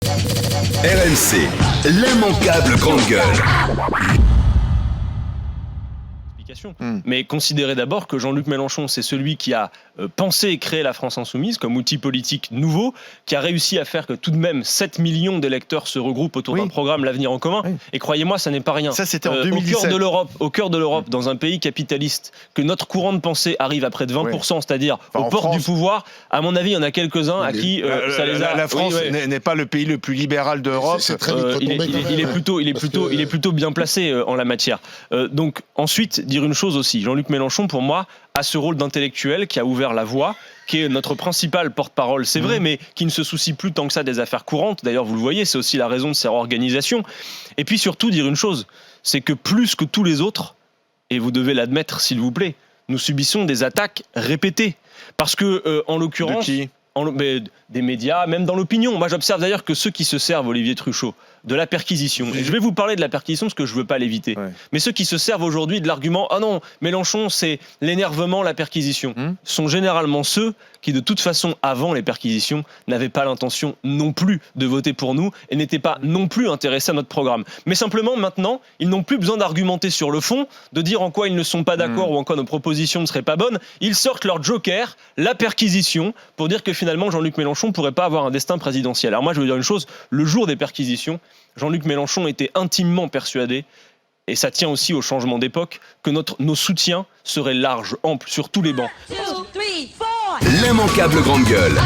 RMC, l'immanquable grande gueule. Mais considérez d'abord que Jean-Luc Mélenchon, c'est celui qui a pensé et créé la France Insoumise comme outil politique nouveau, qui a réussi à faire que tout de même 7 millions d'électeurs se regroupent autour d'un programme, l'Avenir en commun. Et croyez-moi, ça n'est pas rien. Ça, c'était en 2017. Au cœur de l'Europe, dans un pays capitaliste, que notre courant de pensée arrive à près de 20%, c'est-à-dire aux portes du pouvoir, à mon avis, il y en a quelques-uns à qui ça les a... La France n'est pas le pays le plus libéral d'Europe. Il est plutôt bien placé en la matière. Donc ensuite, dire une chose aussi, Jean-Luc Mélenchon, pour moi, a ce rôle d'intellectuel qui a ouvert la voie, qui est notre principal porte-parole, c'est vrai, mais qui ne se soucie plus tant que ça des affaires courantes. D'ailleurs, vous le voyez, c'est aussi la raison de sa réorganisation. Et puis surtout, dire une chose, c'est que plus que tous les autres, et vous devez l'admettre s'il vous plaît, nous subissons des attaques répétées. Parce que, en l'occurrence... De qui ? Des médias, même dans l'opinion. Moi, j'observe d'ailleurs que ceux qui se servent, Olivier Truchot, de la perquisition, et je vais vous parler de la perquisition parce que je ne veux pas l'éviter, mais ceux qui se servent aujourd'hui de l'argument « Ah non, Mélenchon, c'est l'énervement, la perquisition », sont généralement ceux qui, de toute façon, avant les perquisitions, n'avaient pas l'intention non plus de voter pour nous et n'étaient pas non plus intéressés à notre programme. Mais simplement, maintenant, ils n'ont plus besoin d'argumenter sur le fond, de dire en quoi ils ne sont pas d'accord ou en quoi nos propositions ne seraient pas bonnes. Ils sortent leur joker, la perquisition, pour dire que finalement, Jean-Luc Mélenchon ne pourrait pas avoir un destin présidentiel. Alors moi, je veux dire une chose, le jour des perquisitions, Jean-Luc Mélenchon était intimement persuadé, et ça tient aussi au changement d'époque, que nos soutiens seraient larges, amples, sur tous les bancs. L'immanquable grande gueule.